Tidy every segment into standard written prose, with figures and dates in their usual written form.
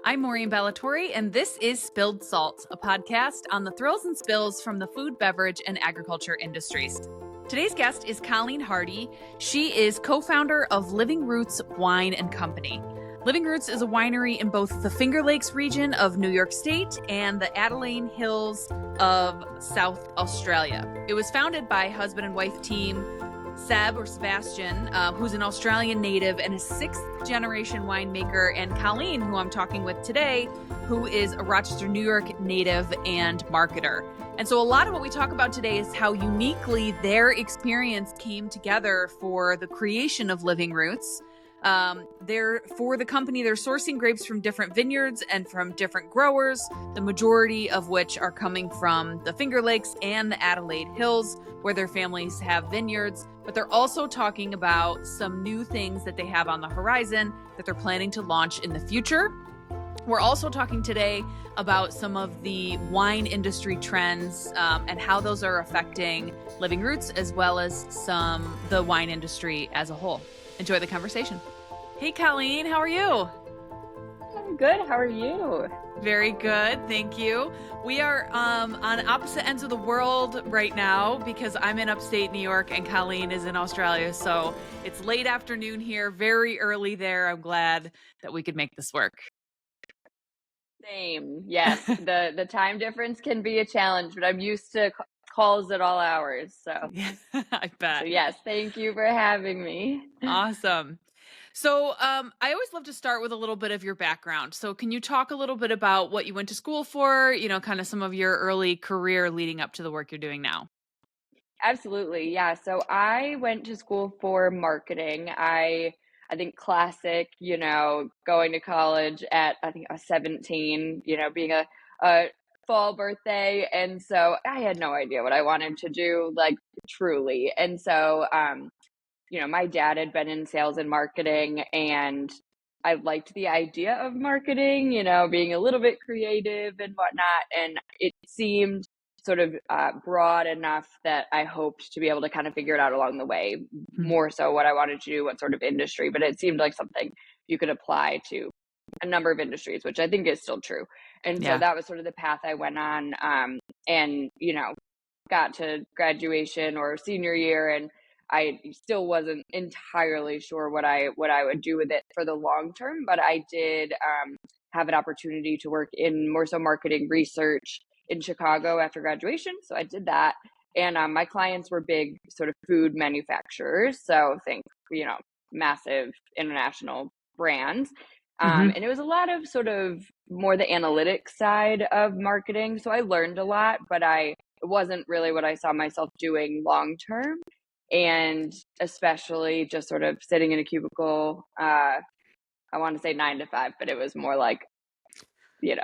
I'm Maureen Ballatori, and this is Spilled Salt, a podcast on the thrills and spills from the food, beverage, and agriculture industries. Today's guest is Colleen Hardy. She is co-founder of Living Roots Wine and Company. Living Roots is a winery in both the Finger Lakes region of New York State and the Adelaide Hills of South Australia. It was founded by husband and wife team Sebastian, who's an Australian native and a sixth-generation winemaker, and Colleen, who I'm talking with today, who is a Rochester, New York native and marketer. And so a lot of what we talk about today is how uniquely their experience came together for the creation of Living Roots. For the company, they're sourcing grapes from different vineyards and from different growers, the majority of which are coming from the Finger Lakes and the Adelaide Hills, where their families have vineyards. But they're also talking about some new things that they have on the horizon that they're planning to launch in the future. We're also talking today about some of the wine industry trends and how those are affecting Living Roots, as well as the wine industry as a whole. Enjoy the conversation. Hey, Colleen, how are you? I'm good. How are you? Very good. Thank you. We are on opposite ends of the world right now because I'm in upstate New York and Colleen is in Australia. So it's late afternoon here, very early there. I'm glad that we could make this work. Same. Yes. The time difference can be a challenge, but I'm used to calls at all hours. So I bet. So yes, thank you for having me. Awesome. So I always love to start with a little bit of your background. So can you talk a little bit about what you went to school for, kind of some of your early career leading up to the work you're doing now? Absolutely. Yeah. So I went to school for marketing. I think classic, going to college at, I think I was 17, being a fall birthday. And so I had no idea what I wanted to do, like truly. And so, my dad had been in sales and marketing, and I liked the idea of marketing, being a little bit creative and whatnot. And it seemed sort of broad enough that I hoped to be able to kind of figure it out along the way, more so what I wanted to do, what sort of industry. But it seemed like something you could apply to a number of industries, which I think is still true. And so that was sort of the path I went on, and, got to graduation or senior year, and I still wasn't entirely sure what I would do with it for the long term, but I did have an opportunity to work in more so marketing research in Chicago after graduation. So I did that. And my clients were big sort of food manufacturers. So think, massive international brands. And it was a lot of sort of more the analytics side of marketing. So I learned a lot, but it wasn't really what I saw myself doing long term. And especially just sort of sitting in a cubicle, I want to say 9 to 5, but it was more like, 8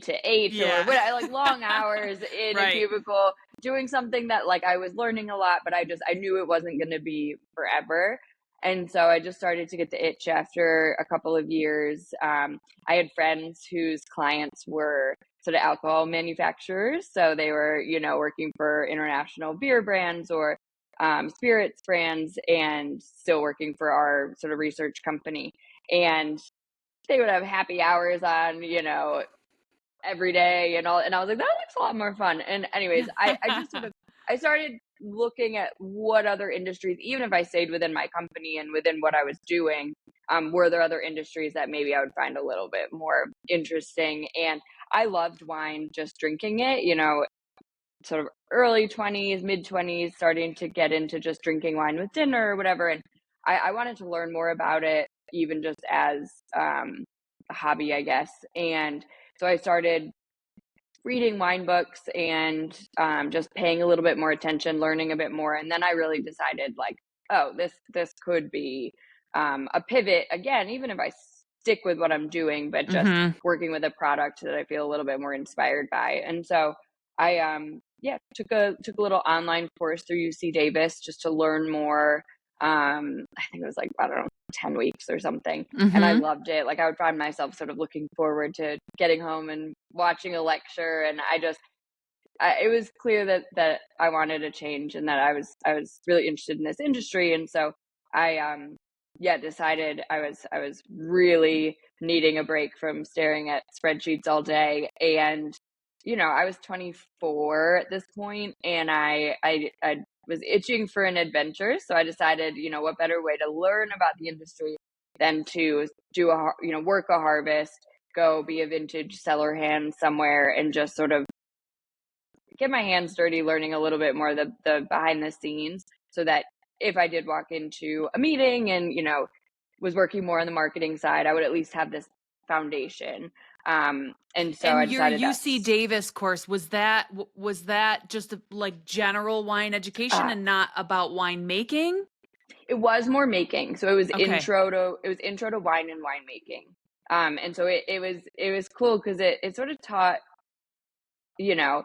to 8 or what, like long hours in a cubicle doing something that like I was learning a lot, but I knew it wasn't going to be forever. And so I just started to get the itch after a couple of years. I had friends whose clients were sort of alcohol manufacturers. So they were, working for international beer brands or spirits brands and still working for our sort of research company. And they would have happy hours on, every day and all. And I was like, that looks a lot more fun. And anyways, I just I started looking at what other industries, even if I stayed within my company and within what I was doing, were there other industries that maybe I would find a little bit more interesting. And I loved wine, just drinking it, sort of early 20s, mid 20s, starting to get into just drinking wine with dinner or whatever. And I wanted to learn more about it, even just as a hobby, I guess. And so I started reading wine books and just paying a little bit more attention, learning a bit more. And then I really decided like, oh, this could be a pivot again, even if I stick with what I'm doing, but just working with a product that I feel a little bit more inspired by. And so I took a little online course through UC Davis just to learn more. I think it was like, I don't know, 10 weeks or something. And I loved it. Like I would find myself sort of looking forward to getting home and watching a lecture. And it was clear that I wanted a change and that I was really interested in this industry. And so I yeah, decided I was really needing a break from staring at spreadsheets all day. And, I was 24 at this point, and I was itching for an adventure. So I decided, what better way to learn about the industry than to work a harvest, go be a vintage cellar hand somewhere, and just sort of get my hands dirty, learning a little bit more of the behind the scenes, so that if I did walk into a meeting and, was working more on the marketing side, I would at least have this foundation. And so I And your decided UC that's Davis course, was that just like general wine education uh, and not about wine making? it was more making. So Okay. it was intro to wine and winemaking. And so it was cool because it sort of taught, you know,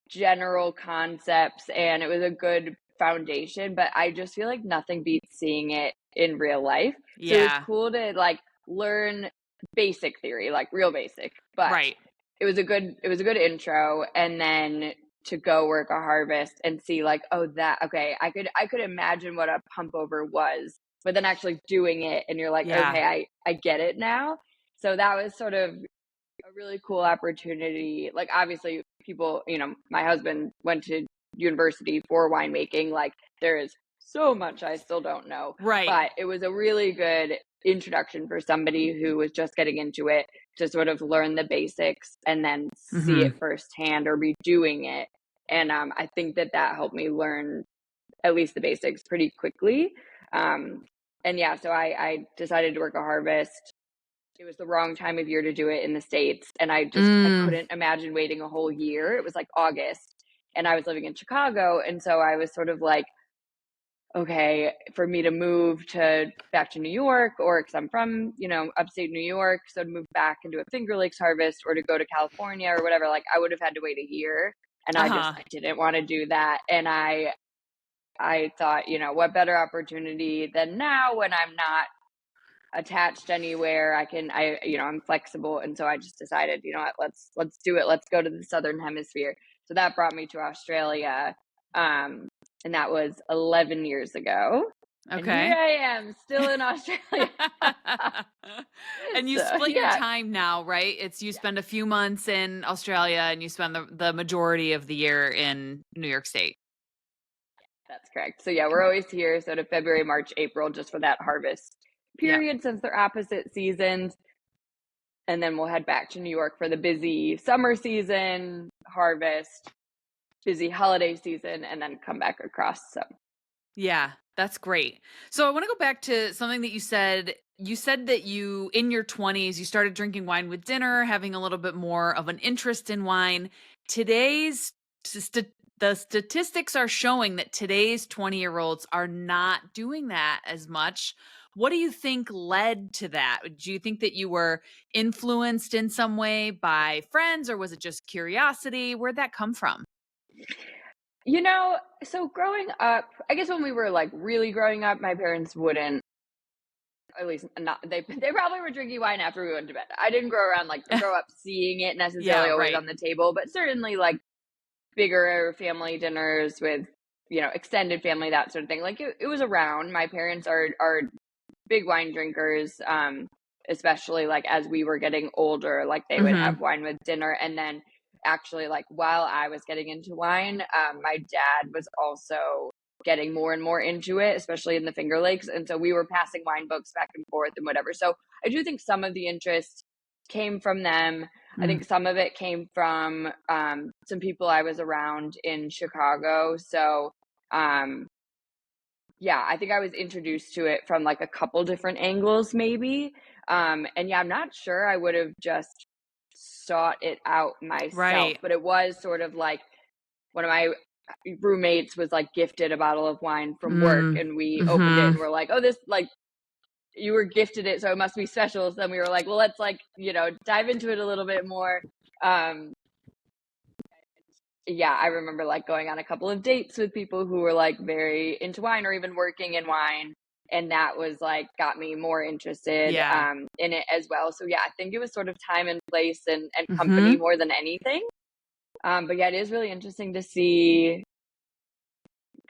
general concepts, and it was a good foundation, but I just feel like nothing beats seeing it in real life. So it was Yeah. cool to like learn basic theory, like real basic, but Right. it was a good intro. And then to go work a harvest and see like, oh, that okay, I could imagine what a pump over was, but then actually doing it and you're like, Yeah. okay, I get it now. So that was sort of a really cool opportunity. Like, obviously, people, my husband went to university for winemaking. Like, there is so much I still don't know, Right. but it was a really good introduction for somebody who was just getting into it to sort of learn the basics and then see Mhm. it firsthand or be doing it. And I think that helped me learn at least the basics pretty quickly. Um, and yeah, so I decided to work a harvest. It was the wrong time of year to do it in the States, and I Mm. couldn't imagine waiting a whole year. It was like August, and I was living in Chicago, and so I was sort of like, okay, for me to move to back to New York, or because I'm from, upstate New York, so to move back and do a Finger Lakes harvest, or to go to California or whatever, like I would have had to wait a year, and Uh-huh. I didn't want to do that. And I thought, what better opportunity than now when I'm not attached anywhere. I'm flexible. And so I just decided, what, let's do it. Let's go to the Southern Hemisphere. So that brought me to Australia. And that was 11 years ago. And here Okay. I am still in Australia. And you So split your yeah, time now, right? It's you yeah, spend a few months in Australia and you spend the majority of the year in New York State. that's correct. So yeah, we're always here. So to February, March, April, just for that harvest Yeah. period, since they're opposite seasons. And then we'll head back to New York for the busy summer season, harvest, busy holiday season, and then come back across. So Yeah, that's great. So I want to go back to something that you said. You said that you, in your 20s, you started drinking wine with dinner, having a little bit more of an interest in wine. Today's the statistics are showing that today's 20-year-olds are not doing that as much. What do you think led to that? Do you think that you were influenced in some way by friends, or was it just curiosity? Where'd that come from? you know, so growing up, I guess when we were like really growing up, my parents wouldn't, at least not they probably were drinking wine after we went to bed. I didn't grow up seeing it necessarily Yeah, always right. on the table, but certainly like bigger family dinners with, extended family, that sort of thing. Like it was around. My parents are big wine drinkers, especially like as we were getting older, like they would Mhm. have wine with dinner. And then actually, like while I was getting into wine, my dad was also getting more and more into it, especially in the Finger Lakes. And so we were passing wine books back and forth and whatever. So I do think some of the interest came from them. I Mm. think some of it came from some people I was around in Chicago. So um, yeah, I think I was introduced to it from like a couple different angles, maybe. And yeah, I'm not sure I would have just sought it out myself, Right. but it was sort of like one of my roommates was like gifted a bottle of wine from work, Mm. and we opened it and Mhm. we're like, oh, this like you were gifted it, so it must be special. So then we were like, well, let's like, dive into it a little bit more. Um, yeah, I remember like going on a couple of dates with people who were like very into wine or even working in wine. And that was like got me more interested Yeah. in it as well. So yeah, I think it was sort of time and place and company Mhm. more than anything. But yeah, it is really interesting to see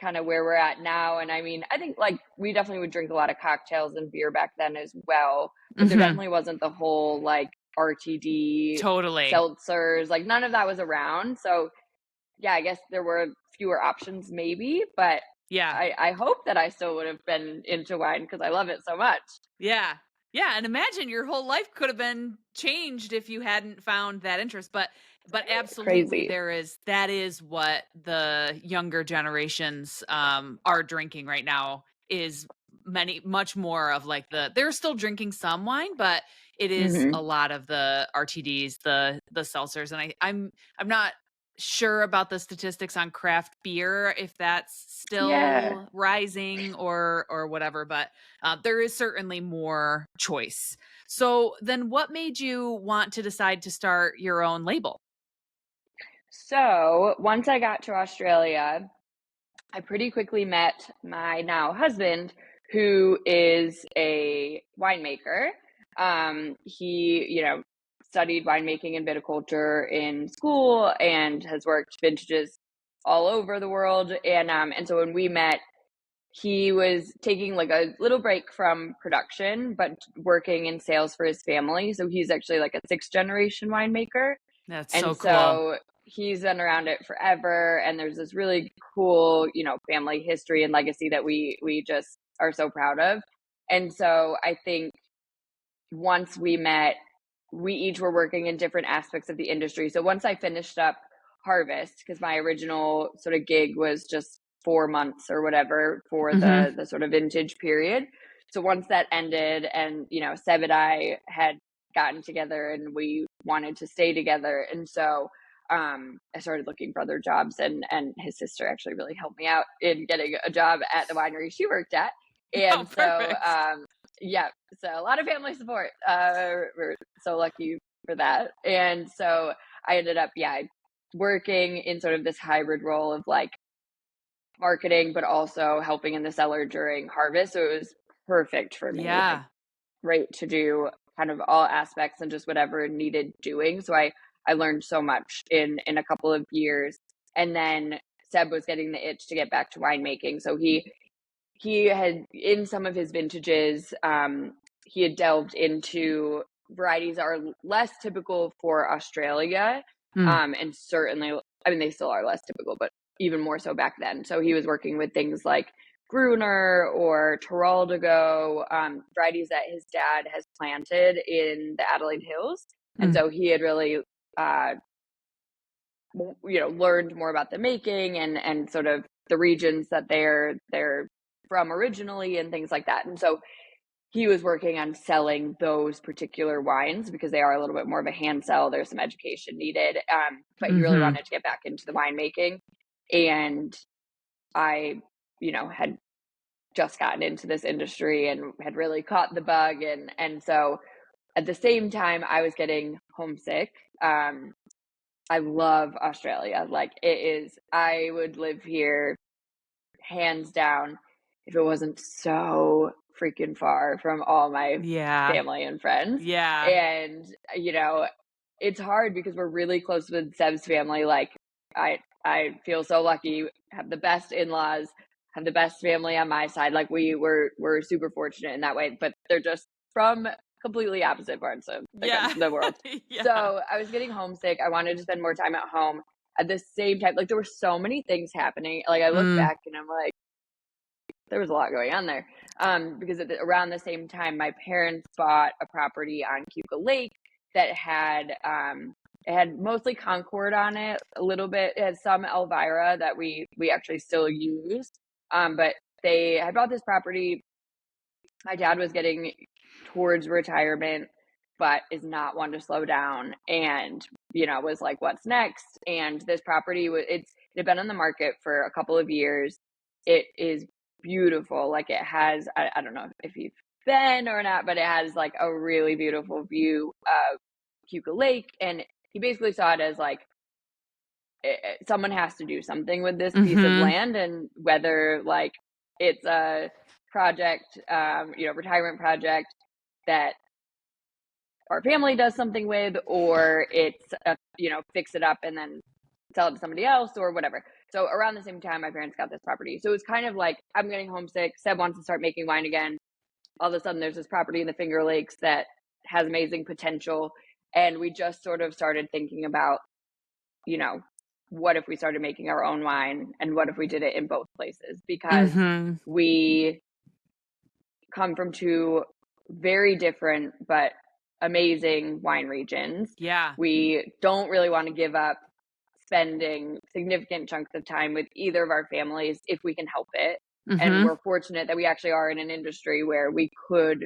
kind of where we're at now. And I mean, I think like we definitely would drink a lot of cocktails and beer back then as well, but there definitely wasn't the whole like RTD Totally. seltzers, like none of that was around. So yeah, I guess there were fewer options maybe, but Yeah. I hope that I still would have been into wine because I love it so much. Yeah. Yeah, and imagine your whole life could have been changed if you hadn't found that interest. But absolutely Crazy. that is what the younger generations are drinking right now is much more of like they're still drinking some wine, but it is Hmm. a lot of the RTDs, the seltzers, and I'm not sure about the statistics on craft beer if that's Yeah. still rising or whatever, but there is certainly more choice. So then what made you want to decide to start your own label? So once I got to Australia, I pretty quickly met my now husband, who is a winemaker. He, studied winemaking and viticulture in school and has worked vintages all over the world. And so when we met, he was taking like a little break from production, but working in sales for his family. So he's actually like a sixth generation winemaker. That's so And cool. so he's been around it forever. And there's this really cool, family history and legacy that we just are so proud of. And so I think once we met, we each were working in different aspects of the industry. So once I finished up Harvest, because my original sort of gig was just 4 months or whatever for Mhm. the sort of vintage period. So once that ended, and Seb and I had gotten together and we wanted to stay together, and so I started looking for other jobs, and his sister actually really helped me out in getting a job at the winery she worked at, Oh, and so perfect. yeah, so a lot of family support. We're so lucky for that. And so I ended up, yeah, working in sort of this hybrid role of like marketing, but also helping in the cellar during harvest. So it was perfect for me, like Yeah. great to do kind of all aspects and just whatever needed doing. So I learned so much in a couple of years. And then Seb was getting the itch to get back to winemaking. So he had in some of his vintages, he had delved into varieties that are less typical for Australia, Mm. and certainly, I mean, they still are less typical, but even more so back then. So he was working with things like Gruner or Teraldigo, varieties that his dad has planted in the Adelaide Hills, and Mm. so he had really, uh, learned more about the making and sort of the regions that they're from originally and things like that. And so he was working on selling those particular wines because they are a little bit more of a hand sell. There's some education needed. But he really Mhm. wanted to get back into the winemaking. And I, had just gotten into this industry and had really caught the bug. And so at the same time I was getting homesick. I love Australia. Like I would live here hands down if it wasn't so freaking far from all my Yeah. family and friends. Yeah. And, it's hard because we're really close with Seb's family. Like I feel so lucky, have the best in-laws, have the best family on my side. Like we're super fortunate in that way, but they're just from completely opposite parts of Yeah. the world. Yeah. So I was getting homesick. I wanted to spend more time at home. At the same time, like there were so many things happening. Like I look Mm. back and I'm like, there was a lot going on there. Because around the same time, my parents bought a property on Cuba Lake that had it had mostly Concord on it, a little bit. It had some Elvira that we actually still use. But they had bought this property. My dad was getting towards retirement, but is not one to slow down, and was like, "What's next?" And this property it had been on the market for a couple of years. It is beautiful. Like it has, I don't know if you've been or not, but it has like a really beautiful view of Cuba Lake, and he basically saw it as like someone has to do something with this piece of Mhm. land, and whether like it's a project, retirement project that our family does something with, or it's fix it up and then sell it to somebody else or whatever. So around the same time, my parents got this property. So it was kind of like, I'm getting homesick. Seb wants to start making wine again. All of a sudden, there's this property in the Finger Lakes that has amazing potential. And we just sort of started thinking about, you know, what if we started making our own wine, and what if we did it in both places? Because we come from two very different but amazing wine regions. Yeah. We don't really want to give up spending significant chunks of time with either of our families if we can help it. And we're fortunate that we actually are in an industry where we could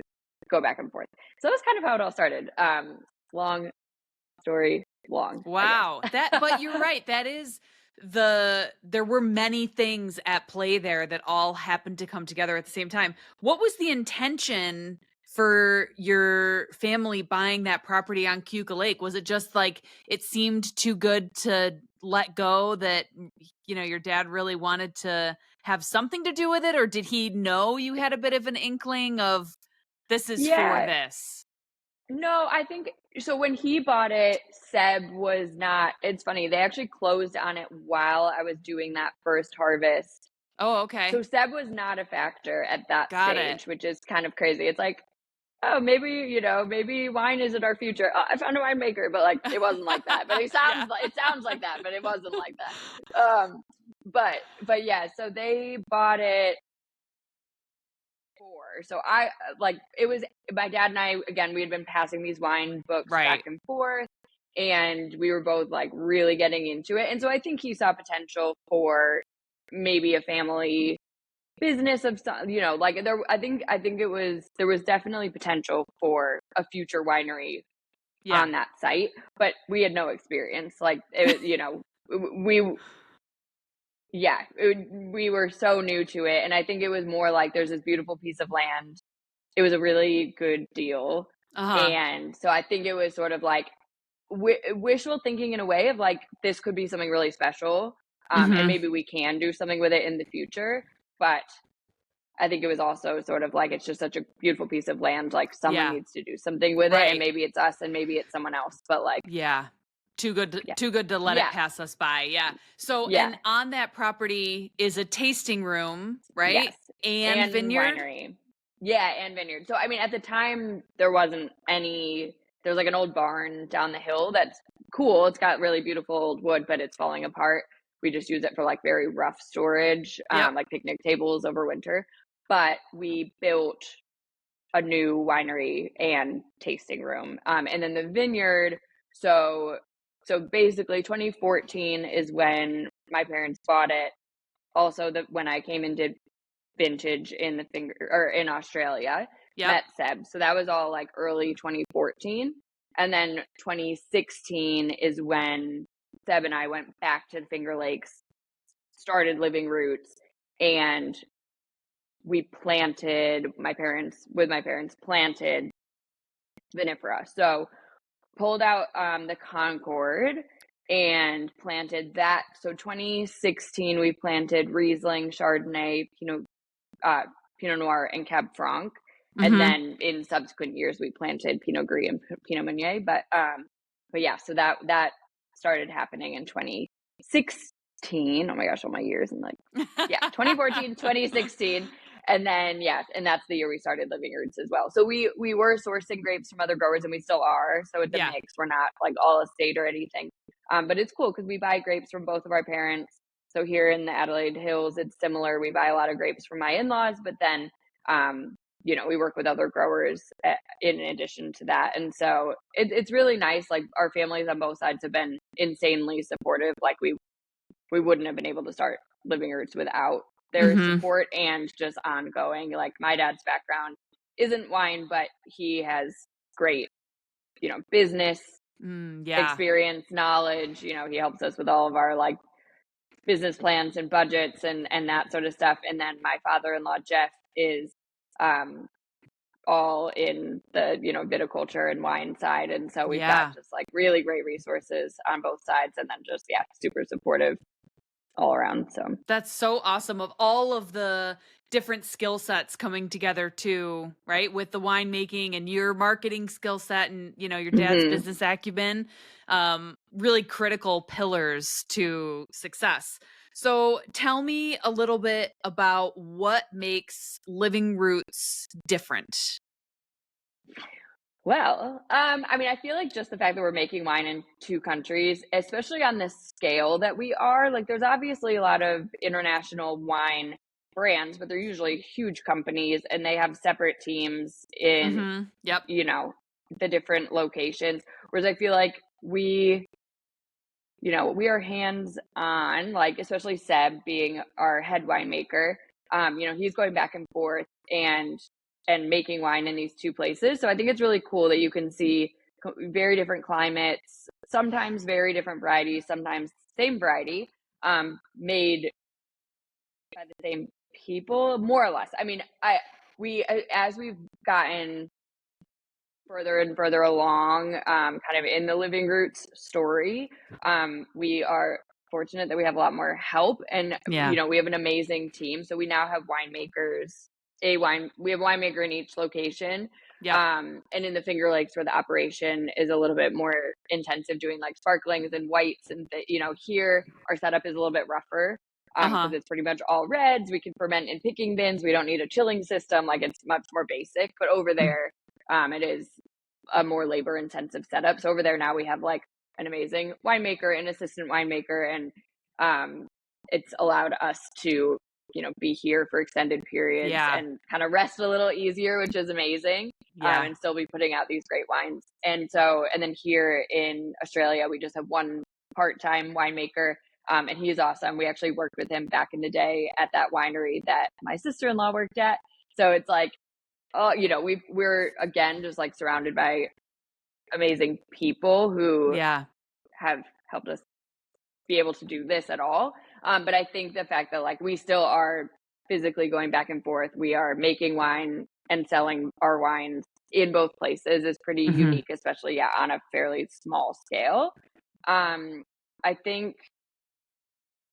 go back and forth. So that's kind of how it all started. Long story long. Wow. But you're right. That is there were many things at play there that all happened to come together at the same time. What was the intention for your family buying that property on Cayuga Lake? Was it just like it seemed too good to let go, that your dad really wanted to have something to do with it, or did he know you had a bit of an inkling of this is for this? No, I think so. When he bought it, Seb was not. It's funny, they actually closed on it while I was doing that first harvest. Oh, okay. So Seb was not a factor at that Got stage, it. which is kind of crazy. It's like, oh, maybe wine isn't our future. I found a winemaker, but like it wasn't like that. But it sounds like that, but it wasn't like that. But yeah, so they bought it. So it was my dad and I, again, we had been passing these wine books back and forth, and we were both like really getting into it. And so I think he saw potential for maybe a family business of some, I think there was definitely potential for a future winery on that site, but we had no experience. Like we were so new to it. And I think it was more like, there's this beautiful piece of land. It was a really good deal. And so I think it was sort of like wishful thinking in a way of like, this could be something really special. And maybe we can do something with it in the future. But I think it was also sort of like, it's just such a beautiful piece of land. Like someone needs to do something with it, and maybe it's us and maybe it's someone else, but like, too good to let it pass us by. Yeah. So, and on that property is a tasting room, right? Yes. And vineyard. Winery. Yeah. And vineyard. So, I mean, at the time there wasn't any, there's like an old barn down the hill. That's cool. It's got really beautiful old wood, but it's falling apart. We just use it for like very rough storage, like picnic tables over winter. But we built a new winery and tasting room. And then the vineyard. So basically 2014 is when my parents bought it. Also when I came and did vintage in in Australia, met Seb. So that was all like early 2014. And then 2016 is when Seb and I went back to the Finger Lakes, started Living Roots, and we planted, my parents planted vinifera. So pulled out the Concord and planted that. So 2016, we planted Riesling, Chardonnay, Pinot Noir, and Cab Franc. And then in subsequent years, we planted Pinot Gris and Pinot Meunier. But yeah, so that started happening in 2016. Oh my gosh, all my years. And 2014, 2016. And then, and that's the year we started Living Roots as well. So we were sourcing grapes from other growers, and we still are. So with the mix, we're not like all estate or anything. But it's cool because we buy grapes from both of our parents. So here in the Adelaide Hills, it's similar. We buy a lot of grapes from my in-laws, but then, we work with other growers in addition to that. And so it's really nice. Like our families on both sides have been insanely supportive. Like we wouldn't have been able to start Living Roots without their support and just ongoing. Like my dad's background isn't wine, but he has great, business experience, knowledge. He helps us with all of our like business plans and budgets and that sort of stuff. And then my father-in-law, Jeff, is all in the, viticulture and wine side. And so we've got just like really great resources on both sides, and then just, super supportive all around. So that's so awesome, of all of the different skill sets coming together too, right? With the winemaking and your marketing skill set and, your dad's business acumen, really critical pillars to success. So tell me a little bit about what makes Living Roots different. Well, I mean, I feel like just the fact that we're making wine in 2 countries, especially on this scale that we are, like, there's obviously a lot of international wine brands, but they're usually huge companies and they have separate teams in, Yep. you know, the different locations. Whereas I feel like we are hands on, like, especially Seb being our head winemaker. He's going back and forth and making wine in these 2 places. So I think it's really cool that you can see very different climates, sometimes very different varieties, sometimes same variety, made by the same people, more or less. I mean, as we've gotten further and further along, kind of in the Living Roots story, we are fortunate that we have a lot more help, and Yeah. we have an amazing team. So we now have winemakers. We have a winemaker in each location, Yep. and in the Finger Lakes, where the operation is a little bit more intensive, doing like sparklings and whites, and here our setup is a little bit rougher. Because it's pretty much all reds. We can ferment in picking bins. We don't need a chilling system. Like, it's much more basic. But over Mm. there, it is a more labor intensive setup. So over there now we have like an amazing winemaker, an assistant winemaker, and it's allowed us to, be here for extended periods Yeah. and kind of rest a little easier, which is amazing. Yeah. And still be putting out these great wines. And then here in Australia, we just have one part-time winemaker. And he's awesome. We actually worked with him back in the day at that winery that my sister-in-law worked at. So it's like, we're again just like surrounded by amazing people who Yeah. have helped us be able to do this at all. But I think the fact that like we still are physically going back and forth, we are making wine and selling our wines in both places is pretty unique, especially on a fairly small scale. I think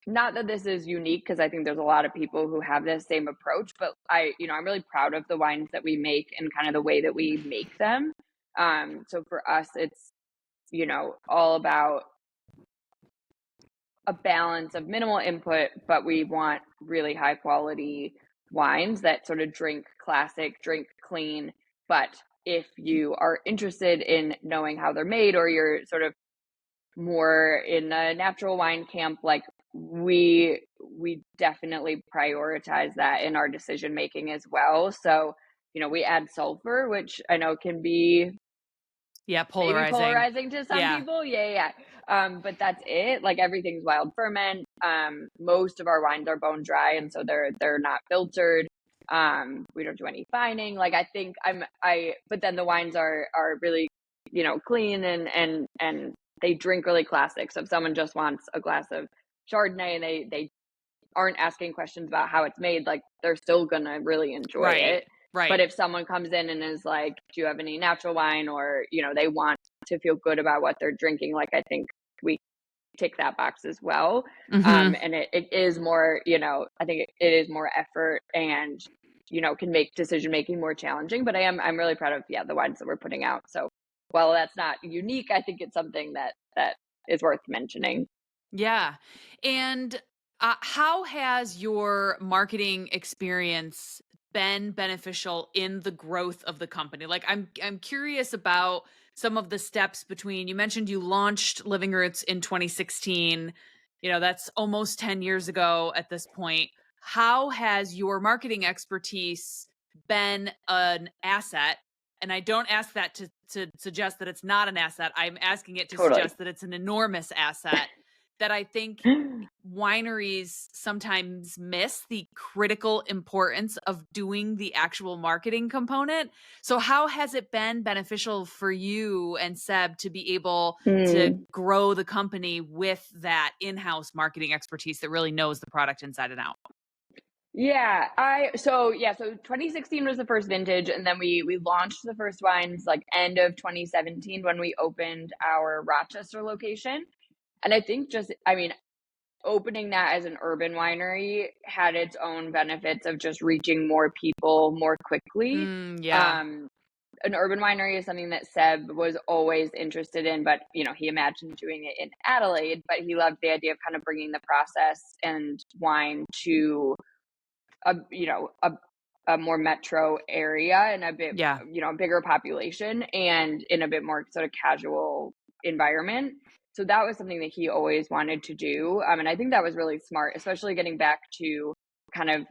not that this is unique, because I think there's a lot of people who have this same approach, but I'm really proud of the wines that we make and kind of the way that we make them. So for us, it's, all about a balance of minimal input, but we want really high quality wines that sort of drink classic, drink clean. But if you are interested in knowing how they're made, or you're sort of more in a natural wine camp, like we definitely prioritize that in our decision making as well. So, we add sulfur, which I know can be maybe polarizing to some people. Yeah. But that's it. Like, everything's wild ferment. Most of our wines are bone dry, and so they're not filtered. We don't do any fining. Like, I think but then the wines are really, clean and they drink really classic. So if someone just wants a glass of Chardonnay and they aren't asking questions about how it's made, like, they're still gonna really enjoy it. Right. But if someone comes in and is like, do you have any natural wine, or, they want to feel good about what they're drinking, like, I think we tick that box as well. And it is more, I think it is more effort and, can make decision making more challenging. But I'm really proud of, the wines that we're putting out. So while that's not unique, I think it's something that is worth mentioning. Yeah. And how has your marketing experience been beneficial in the growth of the company? Like, I'm curious about some of the steps between, you mentioned you launched Living Roots in 2016. That's almost 10 years ago at this point. How has your marketing expertise been an asset? And I don't ask that to suggest that it's not an asset. I'm asking it to Totally. suggest that it's an enormous asset that I think wineries sometimes miss the critical importance of doing the actual marketing component. So how has it been beneficial for you and Seb to be able to grow the company with that in-house marketing expertise that really knows the product inside and out? So 2016 was the first vintage, and then we launched the first wines like end of 2017 when we opened our Rochester location. And I think opening that as an urban winery had its own benefits of just reaching more people more quickly. Yeah. an urban winery is something that Seb was always interested in, but he imagined doing it in Adelaide, but he loved the idea of kind of bringing the process and wine to a more metro area and a bit, a bigger population and in a bit more sort of casual environment. So that was something that he always wanted to do. And I think that was really smart, especially getting back to kind of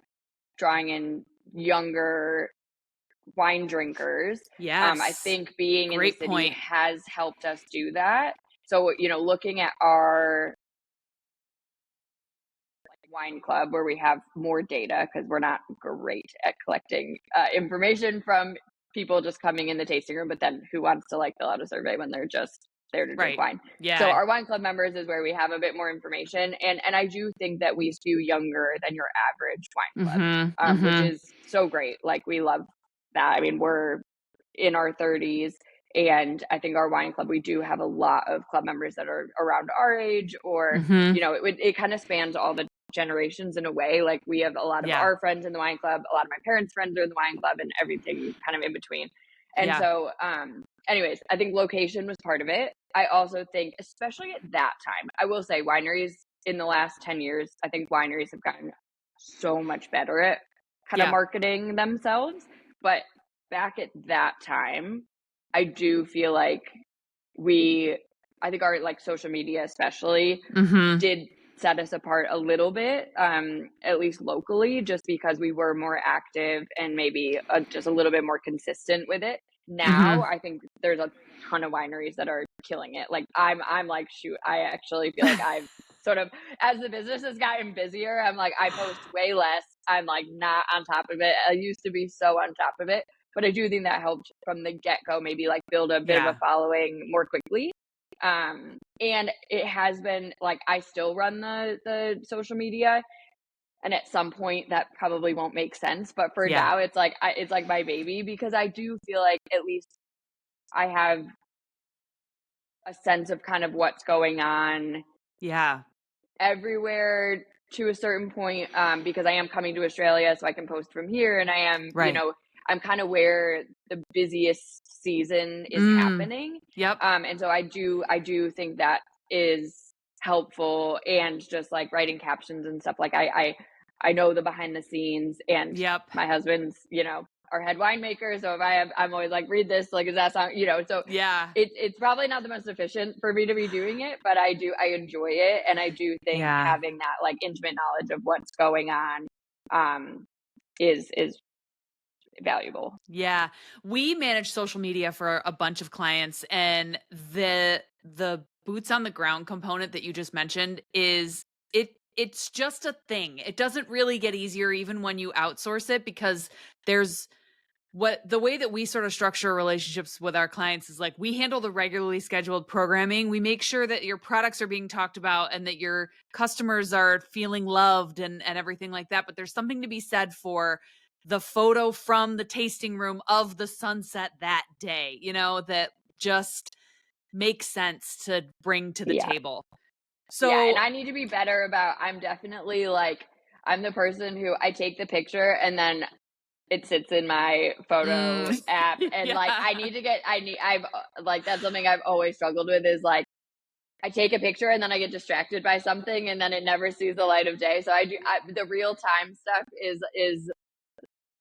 drawing in younger wine drinkers. Yes. I think being Great in the city point. has helped us do that. So, looking at our wine club where we have more data, because we're not great at collecting information from people just coming in the tasting room, but then who wants to fill out a survey when they're just there to drink wine. Yeah. So our wine club members is where we have a bit more information, and I do think that we skew younger than your average wine club, which is so great. We love that. I mean, we're in our 30s, and I think our wine club, we do have a lot of club members that are around our age, or it kind of spans all the generations in a way. We have a lot of our friends in the wine club, a lot of my parents' friends are in the wine club, and everything kind of in between. And so anyways, I think location was part of it. I also think, especially at that time, I will say wineries in the last 10 years, I think wineries have gotten so much better at kind of marketing themselves. But back at that time, I do feel like I think our social media especially did set us apart a little bit, at least locally, just because we were more active and maybe just a little bit more consistent with it. Now, I think there's a ton of wineries that are killing it. I'm shoot, I actually feel like I've sort of, as the business has gotten busier, I'm I post way less. I'm not on top of it. I used to be so on top of it, but I do think that helped from the get-go, maybe build a bit of a following more quickly. And it has been I still run the social media, and at some point that probably won't make sense, but for now it's it's my baby, because I do feel like at least I have a sense of kind of what's going on everywhere to a certain point, because I am coming to Australia, so I can post from here, and I am I'm kind of where the busiest season is happening. And so I do think that is helpful, and just writing captions and stuff. I know the behind the scenes, and my husband's, our head winemaker. So if I'm always read this, is that song, so it's probably not the most efficient for me to be doing it, but I enjoy it. And I do think having that intimate knowledge of what's going on, is valuable. Yeah. We manage social media for a bunch of clients, and the boots on the ground component that you just mentioned it's just a thing. It doesn't really get easier even when you outsource it, because there's the way that we sort of structure relationships with our clients is we handle the regularly scheduled programming. We make sure that your products are being talked about and that your customers are feeling loved and everything like that. But there's something to be said for the photo from the tasting room of the sunset that day, that just makes sense to bring to the table. So and I need to be better about, I'm definitely I'm the person who I take the picture and then it sits in my photo app, and I've that's something I've always struggled with, is I take a picture and then I get distracted by something and then it never sees the light of day. So the real time stuff is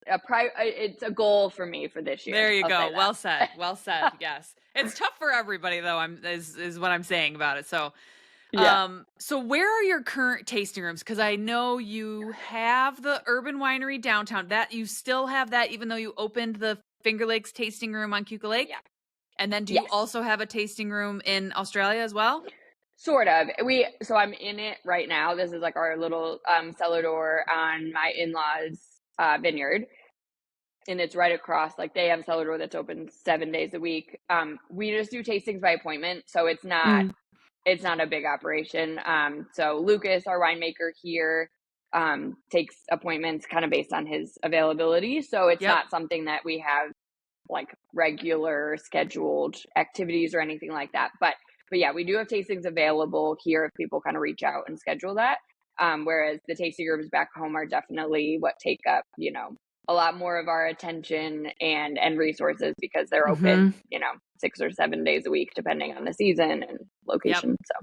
it's a goal for me for this year. There you go. Well said. Well said. Yes. It's tough for everybody though. Is what I'm saying about it. So so where are your current tasting rooms? Because I know you have the Urban Winery downtown. That you still have that, even though you opened the Finger Lakes tasting room on Cuca Lake. Yeah. And then do you also have a tasting room in Australia as well? Sort of. So I'm in it right now. This is our little cellar door on my in-laws' vineyard, and it's right across. They have a cellar door that's open 7 days a week. We just do tastings by appointment, so it's not. It's not a big operation. So Lucas, our winemaker here, takes appointments kind of based on his availability. So it's not something that we have regular scheduled activities or anything like that. But yeah, we do have tastings available here if people kind of reach out and schedule that. Whereas the tasting rooms back home are definitely what take up, a lot more of our attention and resources because they're open, Mm-hmm. 6 or 7 days a week, depending on the season and Yep. location. So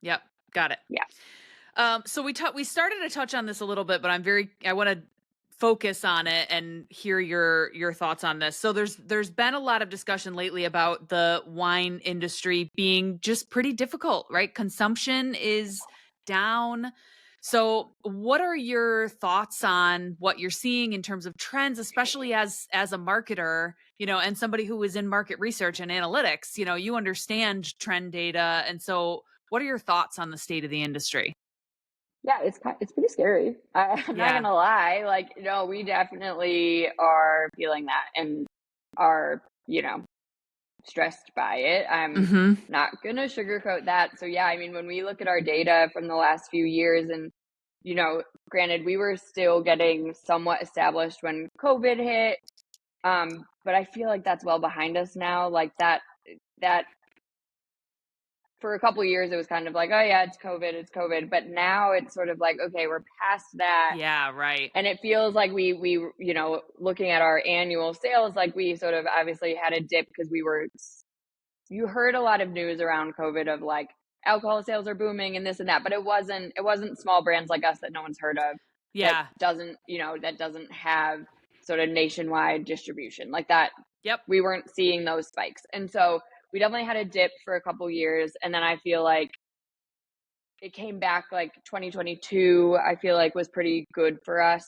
Yep. Got it. yeah. So we started to touch on this a little bit, but I want to focus on it and hear your thoughts on this. So there's been a lot of discussion lately about the wine industry being just pretty difficult, right? Consumption is down. So what are your thoughts on what you're seeing in terms of trends, especially as a marketer, and somebody who is in market research and analytics, you understand trend data. And so what are your thoughts on the state of the industry? Yeah, it's pretty scary. I'm not Yeah. gonna lie. Like, no, we definitely are feeling that and are, stressed by it. I'm Mhm. not gonna sugarcoat that. So yeah, I mean, when we look at our data from the last few years, and granted, we were still getting somewhat established when COVID hit, but I feel like that's well behind us now. Like that for a couple of years, it was kind of like, oh yeah, it's COVID. But now it's sort of like, okay, we're past that. Yeah, right. And it feels like we, looking at our annual sales, like we sort of obviously had a dip because you heard a lot of news around COVID of like alcohol sales are booming and this and that, but it wasn't small brands like us that no one's heard of that Yeah. doesn't have sort of nationwide distribution like that. Yep. We weren't seeing those spikes. And so we definitely had a dip for a couple years. And then I feel like it came back like 2022, I feel like was pretty good for us.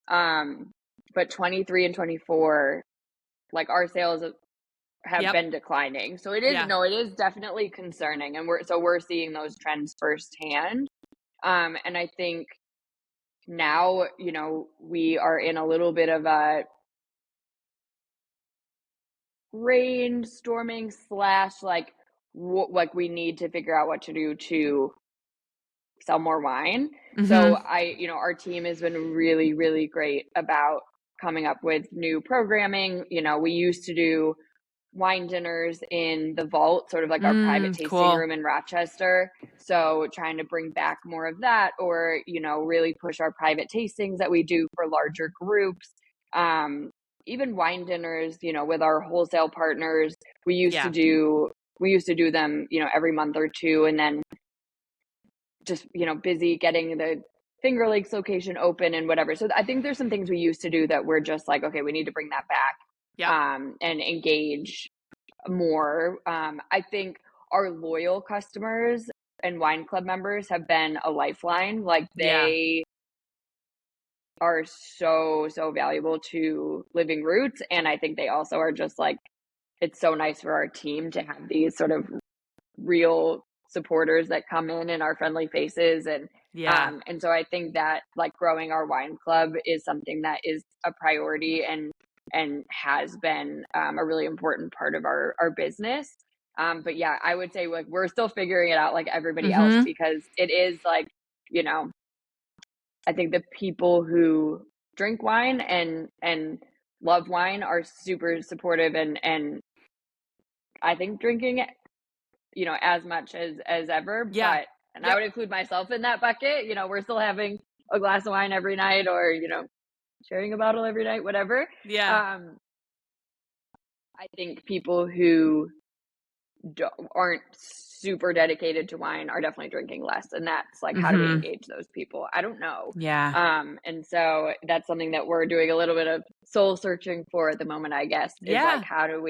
But 23 and 24, like our sales have Yep. been declining. So it is Yeah. no, it is definitely concerning. And we're seeing those trends firsthand. And I think now, we are in a little bit of a brainstorming slash like we need to figure out what to do to sell more wine. So Mhm. our team has been really, really great about coming up with new programming. We used to do wine dinners in the vault, sort of like our private tasting Cool. room in Rochester. So trying to bring back more of that, or, really push our private tastings that we do for larger groups. Even wine dinners, with our wholesale partners, we used to Yeah. do them, every month or two, and then just, busy getting the Finger Lakes location open and whatever. So I think there's some things we used to do that we're just like, okay, we need to bring that back, Yep. and engage more. I think our loyal customers and wine club members have been a lifeline. Like Yeah. they are so, so valuable to Living Roots. And I think they also are just like, it's so nice for our team to have these sort of real supporters that come in and are friendly faces. Yeah. And so I think that like growing our wine club is something that is a priority and has been a really important part of our business. But yeah, I would say like we're still figuring it out like everybody else, Mhm. because it is like, you know, I think the people who drink wine and love wine are super supportive, and I think drinking, as much as ever. Yeah. But and I Yep. would include myself in that bucket. We're still having a glass of wine every night, or sharing a bottle every night, whatever. Yeah. um I think people who aren't super dedicated to wine are definitely drinking less, and that's like, how do we Mhm. engage those people? I don't know. Yeah. And so that's something that we're doing a little bit of soul searching for at the moment, I guess, is like, Yeah. how do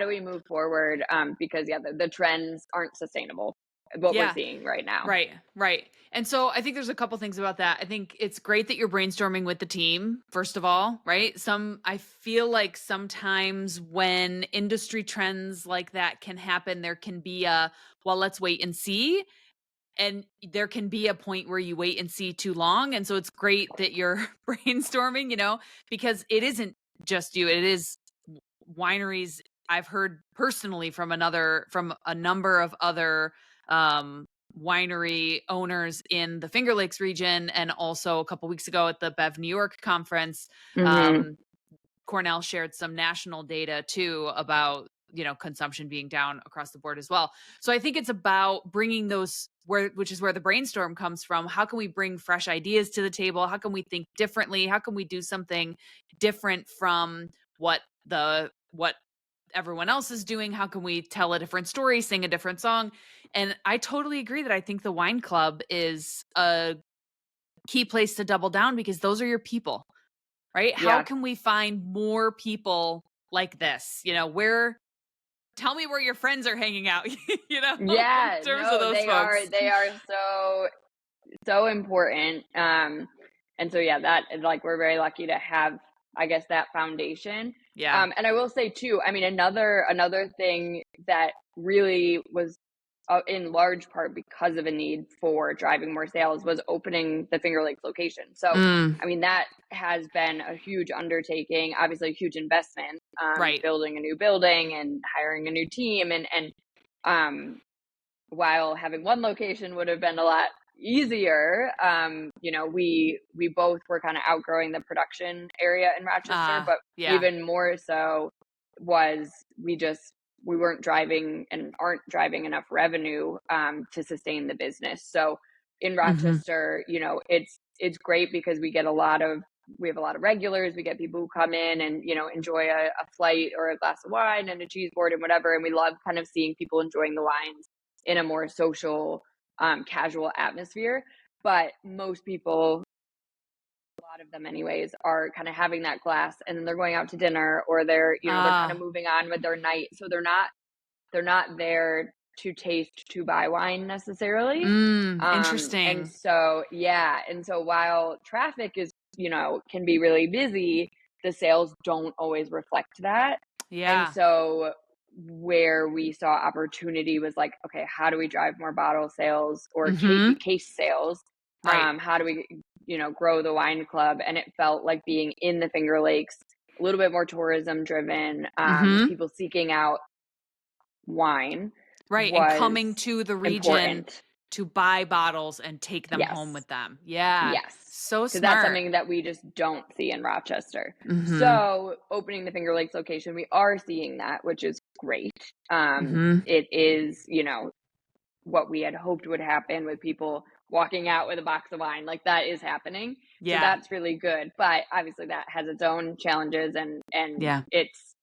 we move forward? Because yeah, the trends aren't sustainable, what we're Yeah. seeing right now. Right, right. And so I think there's a couple things about that. I think it's great that you're brainstorming with the team, first of all, right? I feel like sometimes when industry trends like that can happen, there can be well, let's wait and see. And there can be a point where you wait and see too long. And so it's great that you're brainstorming, because it isn't just you, it is wineries. I've heard personally from a number of other winery owners in the Finger Lakes region, and also a couple weeks ago at the Bev New York conference, Hmm. um, Cornell shared some national data too about consumption being down across the board as well. So I think it's about bringing those which is where the brainstorm comes from. How can we bring fresh ideas to the table? How can we think differently? How can we do something different from what everyone else is doing? How can we tell a different story, sing a different song? And I totally agree that I think the wine club is a key place to double down, because those are your people, right? How Yeah. can we find more people like this? Tell me where your friends are hanging out, in Yeah, terms of no, those folks. they are so important. And so yeah, that like we're very lucky to have, I guess, that foundation. Yeah. And I will say too, I mean, another thing that really was in large part because of a need for driving more sales was opening the Finger Lakes location. So, Mm, I mean, that has been a huge undertaking, obviously a huge investment, right. building a new building and hiring a new team. Um, while having one location would have been a lot easier, we both were kind of outgrowing the production area in Rochester, but Yeah. even more so was we weren't driving and aren't driving enough revenue to sustain the business. So in Rochester, it's great because we have a lot of regulars. We get people who come in and enjoy a flight or a glass of wine and a cheese board and whatever, and we love kind of seeing people enjoying the wines in a more social, casual atmosphere. But most people, a lot of them anyways, are kind of having that glass and then they're going out to dinner, or they're kind of moving on with their night. So they're not there to taste, to buy wine necessarily. And Interesting. so, yeah. And so while traffic is, can be really busy, the sales don't always reflect that. And Yeah. so where we saw opportunity was like, okay, how do we drive more bottle sales or case sales? Right. How do we, grow the wine club? And it felt like being in the Finger Lakes, a little bit more tourism driven, people seeking out wine Right. And was coming to the region important. to buy bottles and take them home Yes. with them. Yeah. Yes. So Because that's smart. something that we just don't see in Rochester. So opening the Finger Lakes location, we are seeing that, which is great. It is, what we had hoped would happen with people walking out with a box of wine. Like that is happening. So Yeah. that's really good. But obviously that has its own challenges and Yeah. it's,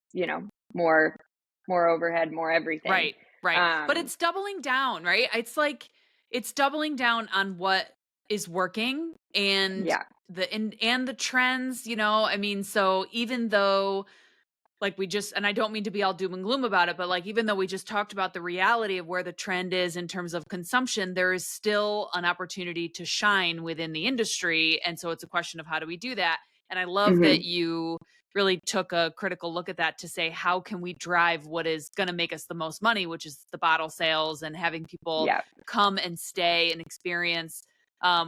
more overhead, more everything. Right. Right. But it's doubling down, right? It's like it's doubling down on what is working and Yeah. the trends, I mean, so even though like and I don't mean to be all doom and gloom about it, but like, even though we just talked about the reality of where the trend is in terms of consumption, there is still an opportunity to shine within the industry. And so it's a question of how do we do that? And I love that you really took a critical look at that to say, how can we drive what is going to make us the most money, which is the bottle sales and having people come and stay and experience.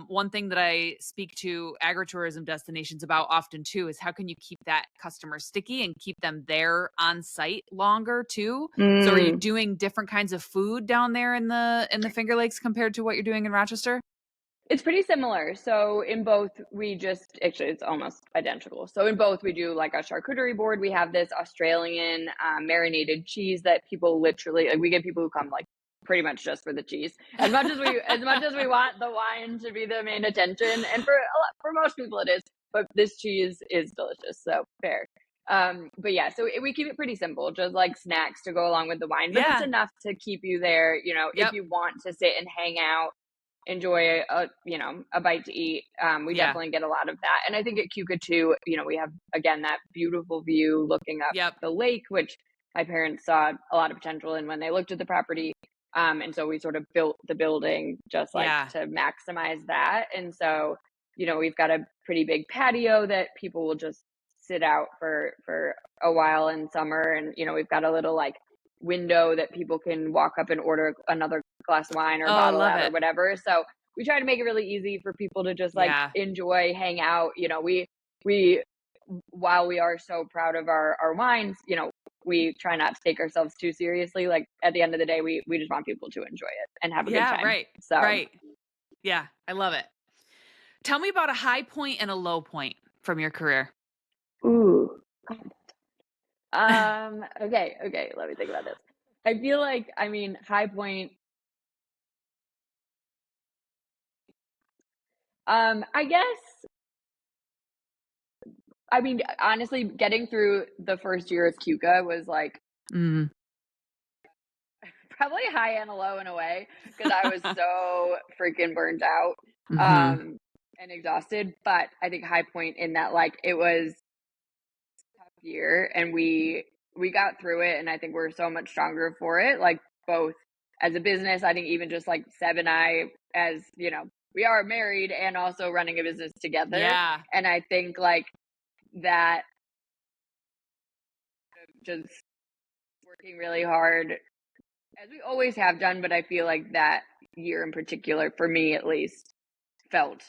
One thing that I speak to agritourism destinations about often too is how can you keep that customer sticky and keep them there on site longer too? So are you doing different kinds of food down there in the Finger Lakes compared to what you're doing in Rochester? It's pretty similar. So in both, actually, it's almost identical. So in both, we do like a charcuterie board. We have this Australian marinated cheese that people literally, like, we get people who come like pretty much just for the cheese. As much as we want the wine to be the main attention, and for most people it is, but this cheese is delicious. So fair. But yeah, so we keep it pretty simple, just like snacks to go along with the wine, but it's enough to keep you there. If you want to sit and hang out, enjoy a bite to eat. We definitely get a lot of that. And I think at Cuca too, we have, again, that beautiful view looking up the lake, which my parents saw a lot of potential in when they looked at the property. And so we sort of built the building just like to maximize that. And so, we've got a pretty big patio that people will just sit out for a while in summer. And, we've got a little like window that people can walk up and order another glass of wine or bottle out or whatever. So we try to make it really easy for people to just like enjoy, hang out. We while we are so proud of our wines, we try not to take ourselves too seriously. Like at the end of the day, we just want people to enjoy it and have a good time. Right. So right. Yeah, I love it. Tell me about a high point and a low point from your career. Ooh. Okay, let me think about this. I feel like, I mean, high point, I guess, I mean, honestly, getting through the first year of Cuca was like Mm. probably high and a low in a way because I was so freaking burned out, Mm-hmm. and exhausted. But I think high point in that, like, it was a tough year and we got through it, and I think we're so much stronger for it. Like both as a business, I think even just like Seb and I, as you know, we are married and also running a business together, Yeah. and I think like that just working really hard as we always have done, but I feel like that year in particular, for me at least, felt.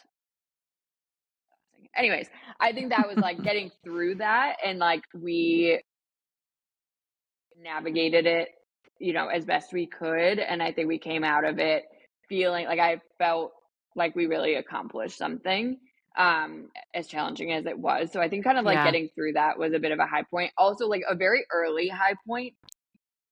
Anyways, I think that was like getting through that, and like we navigated it, you know, as best we could. And I think we came out of it feeling like I felt like we really accomplished something, as challenging as it was. So I think kind of like Yeah. getting through that was a bit of a high point. Also, like a very early high point,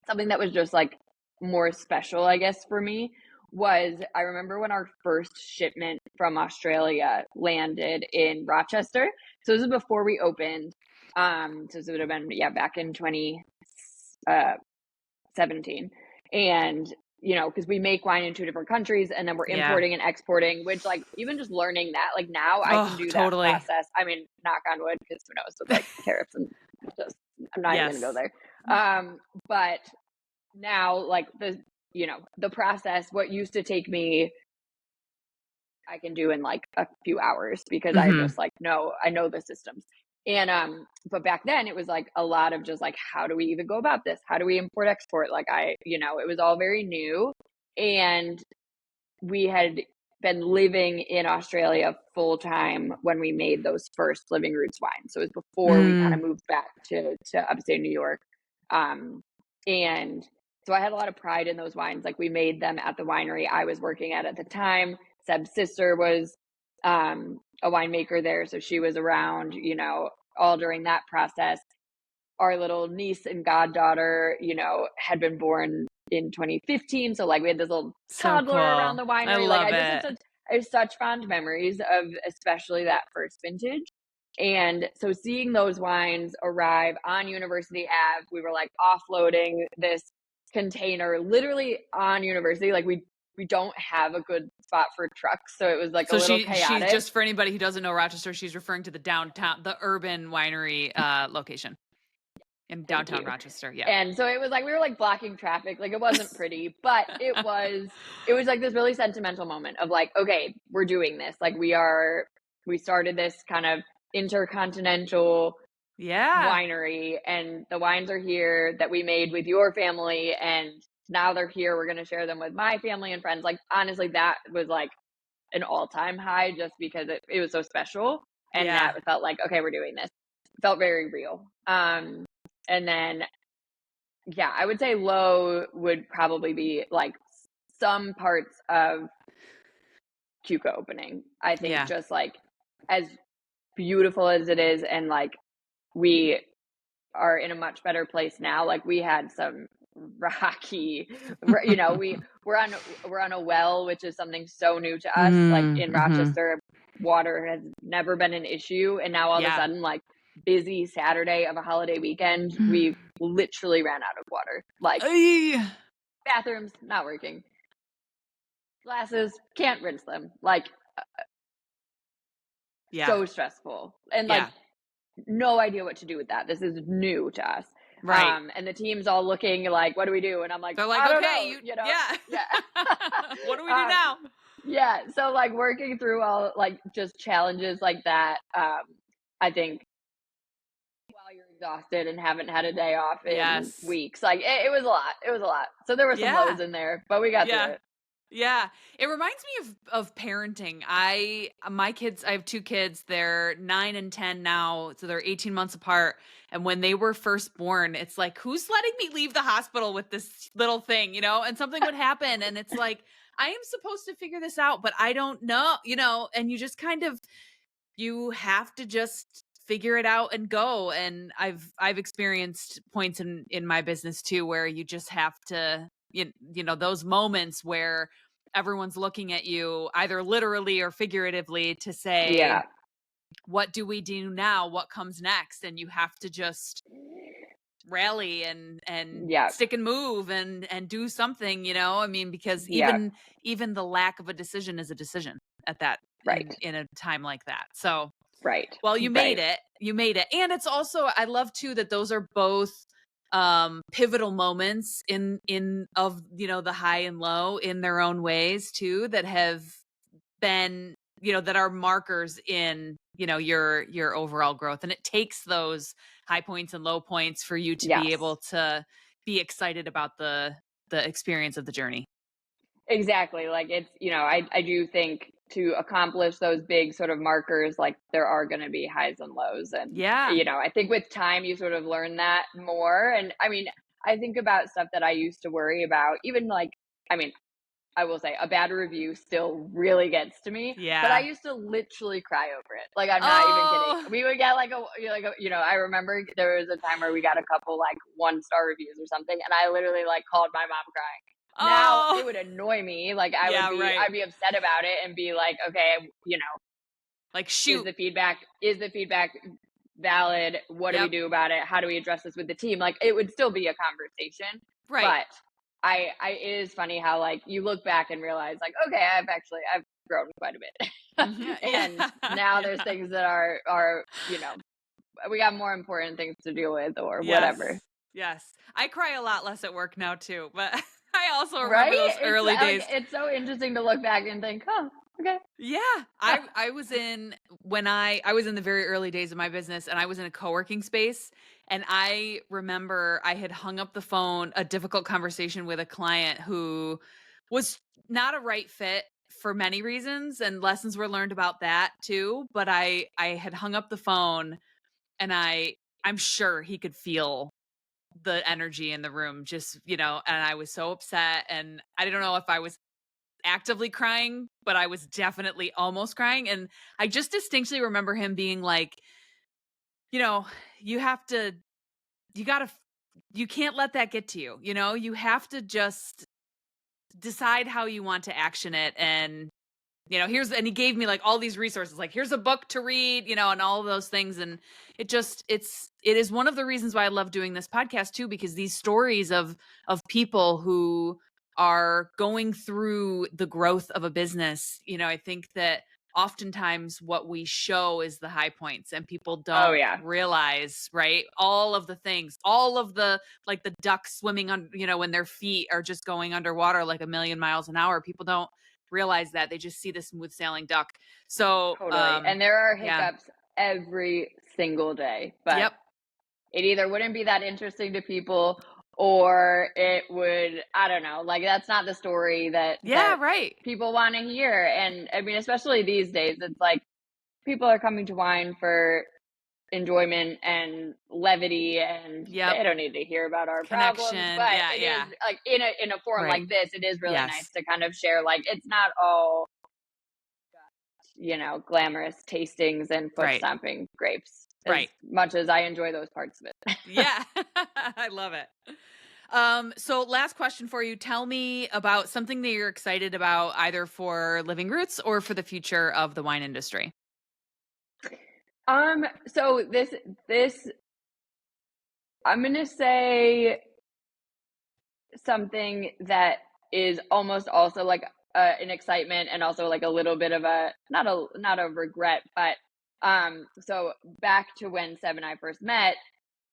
something that was just like more special, I guess, for me was I remember when our first shipment from Australia landed in Rochester. So this is before we opened. So this would have been, yeah, back in 2017. And, you know, because we make wine in two different countries and then we're Yeah. importing and exporting, which like even just learning that, like now I can Oh, do that totally. process. I mean, knock on wood, because who knows with like tariffs and just, I'm not even gonna go Yes. there. But now like the, you know, the process, what used to take me, I can do in like a few hours because I Mm-hmm. just like know, I know the systems. And but back then it was like a lot of just like, how do we even go about this? How do we import export? Like I, you know, it was all very new. And we had been living in Australia full time when we made those first Living Roots wines. So it was before we kind of Mm. moved back to upstate New York. And so I had a lot of pride in those wines. Like we made them at the winery I was working at the time. Seb's sister was a winemaker there, so she was around, you know, all during that process. Our little niece and goddaughter, you know, had been born in 2015. So like we had this little So toddler around cool. the I winery. Like love I just it. have such fond memories of especially that first vintage. And so seeing those wines arrive on University Ave, we were like offloading this container literally on University. Like we don't have a good spot for trucks, so it was like a So little she's chaotic. just for anybody who doesn't know Rochester, she's referring to the downtown, the urban winery location in Thank downtown you. Rochester. Yeah. And so it was like we were like blocking traffic. Like it wasn't pretty, but it was like this really sentimental moment of like, okay, we're doing this. Like we started this kind of intercontinental Yeah. winery, and the wines are here that we made with your family, and now they're here. We're going to share them with my family and friends. Like honestly, that was like an all-time high just because it was so special, and Yeah. that felt like, okay, we're doing this. It felt very real. And then yeah, I would say low would probably be like some parts of Cuca opening. I think Yeah. just like as beautiful as it is, and like we are in a much better place now. Like we had some rocky, you know, we're on a well, which is something so new to us. Like in Mm-hmm. Rochester, water has never been an issue, and now all of a Yeah. sudden, like busy Saturday of a holiday weekend, we literally ran out of water. Like Ay. bathrooms not working, glasses can't rinse them. Like Yeah. so stressful, and like Yeah. no idea what to do with that. This is new to us. Right. And the team's all looking like, what do we do? And I'm like, They're like, I don't okay, know, you, you know? yeah. Yeah. What do we do now? Yeah. So like working through all like just challenges like that. I think while you're exhausted and haven't had a day off in Yes. weeks, like it was a lot. It was a lot. So there were some Yeah. lows in there, but we got through Yeah. it. Yeah. It reminds me of parenting. My kids, I have two kids. They're 9 and 10 now, so they're 18 months apart. And when they were first born, it's like, who's letting me leave the hospital with this little thing, you know? And something would happen and it's like, I am supposed to figure this out, but I don't know, you know, and you just kind of you have to just figure it out and go. And I've experienced points in my business too, where you just have to, you know, those moments where everyone's looking at you either literally or figuratively to say, Yeah. what do we do now? What comes next? And you have to just rally and Yeah. stick and move and do something, you know. I mean, because Yeah. even the lack of a decision is a decision at that Right. in a time like that. So Right. well, you made Right. it. You made it. And it's also, I love too that those are both pivotal moments in of, you know, the high and low in their own ways too, that have been, you know, that are markers in, you know, your overall growth. And it takes those high points and low points for you to be able Yes. to be excited about the experience of the journey. Exactly. Like it's, you know, I do think to accomplish those big sort of markers, like there are going to be highs and lows. And, Yeah. you know, I think with time, you sort of learn that more. And I mean, I think about stuff that I used to worry about, even like, I mean, I will say a bad review still really gets to me, but I Yeah. used to literally cry over it. Like, I'm not even kidding. Oh, We would get you know, I remember there was a time where we got a couple like 1-star reviews or something, and I literally like called my mom crying. Now it oh, would annoy me. Like yeah, right. I'd be upset about it and be like, okay, you know, Like, shoot. is the feedback valid? What do we Yep. do about it? How do we address this with the team? Like it would still be a conversation, Right. but it is funny how like you look back and realize like, okay, I've grown quite a bit. Mhm. And Yeah. now there's Yeah. things that are, you know, we got more important things to deal with or Yes. whatever. Yes. I cry a lot less at work now too, but I also remember Right? those It's early like days. it's so interesting to look back and think, huh, okay. Yeah. I was in when I was in the very early days of my business, and I was in a co-working space, and I remember I had hung up the phone, a difficult conversation with a client who was not a right fit for many reasons, and lessons were learned about that too, but I had hung up the phone, and I'm sure he could feel the energy in the room, just, you know, and I was so upset, and I don't know if I was actively crying, but I was definitely almost crying. And I just distinctly remember him being like, you know, you have to, you gotta, you can't let that get to you. You know, you have to just decide how you want to action it. And, you know, and he gave me like all these resources, like, here's a book to read, you know, and all of those things. And it is one of the reasons why I love doing this podcast too, because these stories of people who are going through the growth of a business, you know, I think that oftentimes what we show is the high points, and people Oh don't yeah, realize, right, all of the things, all of the, like, the ducks swimming on, you know, when their feet are just going underwater like a million miles an hour. People don't realize that. They just see the smooth sailing duck. So totally. And there are yeah. hiccups every single day, but Yep. it either wouldn't be that interesting to people or it would, I don't know, like that's not the story Yeah, that right. people want to hear. And I mean, especially these days, it's like people are coming to wine for enjoyment and levity, and Yep. they don't need to hear about our problems. Connection. But Yeah, it is yeah. like in a forum Right. like this, it is really nice Yes. to kind of share, like it's not all, you know, glamorous tastings and foot Right. stomping grapes, as Right. much as I enjoy those parts of it. Yeah. I love it. So last question for you. Tell me about something that you're excited about, either for Living Roots or for the future of the wine industry. So this I'm gonna say something that is almost also like an excitement and also like a little bit of a not a regret, but so back to when Seb and I first met,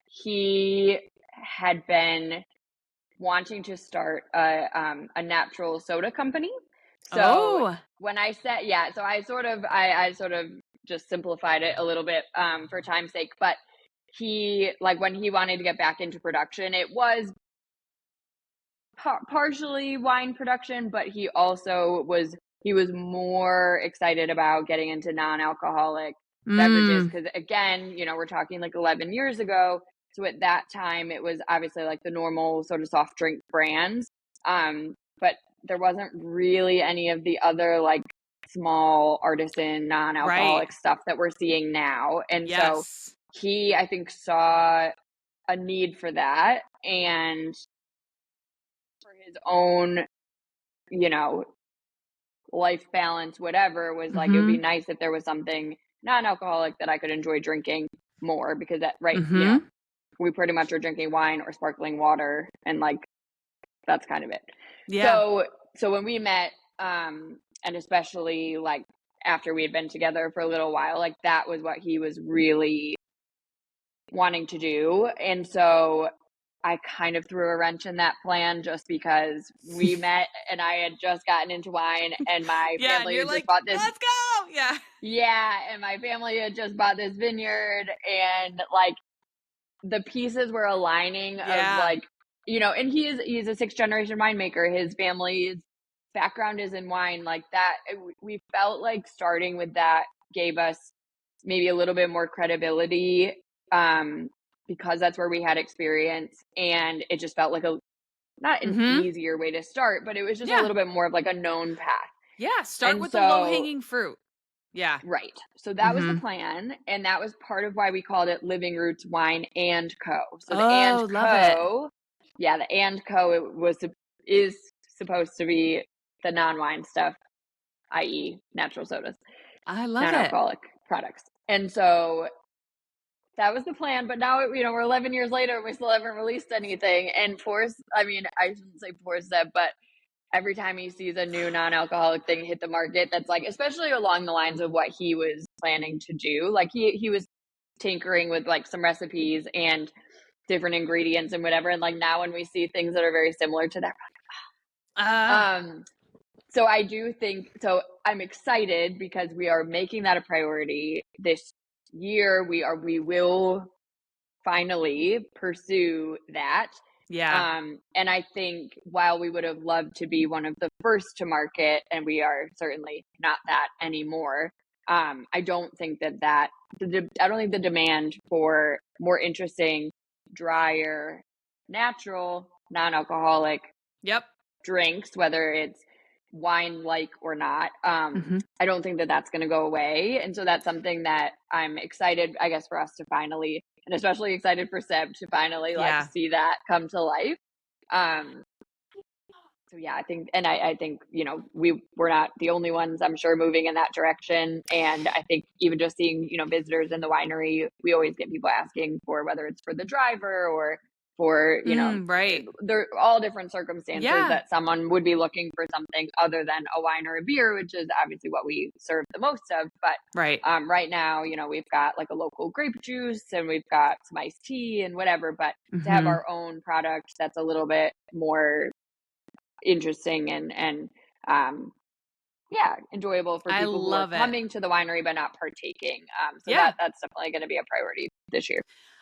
he had been wanting to start a natural soda company. So Oh, when I said, yeah, so I sort of just simplified it a little bit for time's sake, but he, like when he wanted to get back into production, it was partially wine production, but he was more excited about getting into non-alcoholic beverages mm, because again, you know, we're talking like 11 years ago. So at that time, it was obviously like the normal sort of soft drink brands, but there wasn't really any of the other like small artisan non-alcoholic stuff that we're seeing now. And so Yes. he, I think, saw a need for that, and for his own, you know, life balance, whatever, was like, it would be nice if there was something non-alcoholic that I could enjoy drinking more, because that, right, you know, we pretty much are drinking wine or sparkling water, and like, that's kind of it. Yeah. So when we met, and especially like after we had been together for a little while, like that was what he was really wanting to do. And so I kind of threw a wrench in that plan, just because we met and I had just gotten into wine, and my family had just bought this. Let's go. Yeah. Yeah. And my family had just bought this vineyard, and like the pieces were aligning of like, you know, and he's a 6th generation winemaker. His family's background is in wine, like that. We felt like starting with that gave us maybe a little bit more credibility, because that's where we had experience, and it just felt like not an easier way to start, but it was just a little bit more of like a known path. Yeah. Start with the low hanging fruit. Yeah. Right. So that was the plan. And that was part of why we called it Living Roots Wine and Co. So the and Co. Yeah, the and Co. is supposed to be the non-wine stuff, i.e. natural sodas. I love non-alcoholic products. And so that was the plan. But now, you know, we're 11 years later, we still haven't released anything. And I shouldn't say poor Seb, but every time he sees a new non-alcoholic thing hit the market, that's like, especially along the lines of what he was planning to do. Like he was tinkering with like some recipes and different ingredients and whatever. And like now when we see things that are very similar to that, we're like, so I do think, so I'm excited because we are making that a priority this year. We will finally pursue that. Yeah. And I think while we would have loved to be one of the first to market, and we are certainly not that anymore, I don't think I don't think the demand for more interesting, drier, natural, non-alcoholic drinks, whether it's wine-like or not, I don't think that that's going to go away. And so that's something that I'm excited, I guess, for us to finally, and especially excited for Seb to finally like see that come to life. So yeah, I think, you know, we're not the only ones, I'm sure, moving in that direction. And I think even just seeing, you know, visitors in the winery, we always get people asking for whether it's for the driver or for, you know, there are all different circumstances that someone would be looking for something other than a wine or a beer, which is obviously what we serve the most of. But right now, you know, we've got like a local grape juice and we've got some iced tea and whatever, but to have our own product that's a little bit more interesting and enjoyable for people who are coming to the winery but not partaking. So that's definitely going to be a priority this year.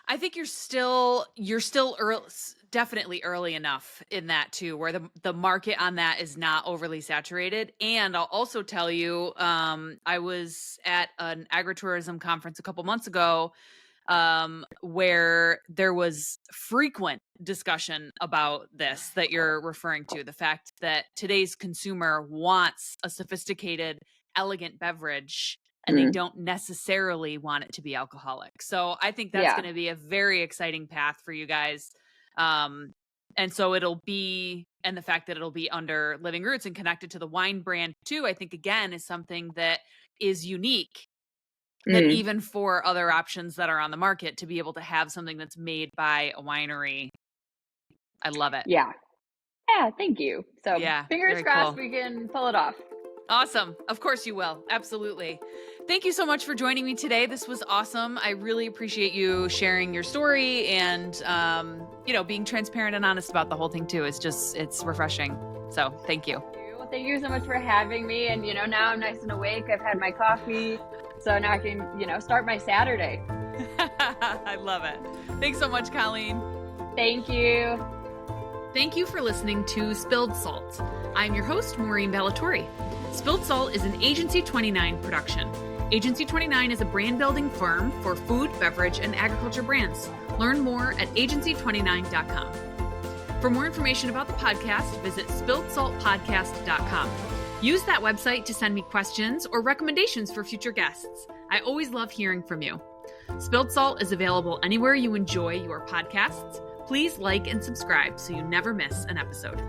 I think you're still early, definitely early enough in that too, where the market on that is not overly saturated. And I'll also tell you, I was at an agritourism conference a couple months ago, where there was frequent discussion about this that you're referring to, the fact that today's consumer wants a sophisticated, elegant beverage, and they don't necessarily want it to be alcoholic. So I think that's going to be a very exciting path for you guys. And so and the fact that it'll be under Living Roots and connected to the wine brand too, I think again is something that is unique. That even for other options that are on the market, to be able to have something that's made by a winery. I love it. Yeah. Thank you. So fingers crossed we can pull it off. Awesome. Of course you will. Absolutely. Thank you so much for joining me today. This was awesome. I really appreciate you sharing your story and, you know, being transparent and honest about the whole thing too. It's refreshing. So thank you. Well, thank you so much for having me. And, you know, now I'm nice and awake. I've had my coffee. So now I can, you know, start my Saturday. I love it. Thanks so much, Colleen. Thank you. Thank you for listening to Spilled Salt. I'm your host, Maureen Ballatori. Spilled Salt is an Agency 29 production. Agency 29 is a brand building firm for food, beverage, and agriculture brands. Learn more at agency29.com. For more information about the podcast, visit spilledsaltpodcast.com. Use that website to send me questions or recommendations for future guests. I always love hearing from you. Spilled Salt is available anywhere you enjoy your podcasts. Please like and subscribe so you never miss an episode.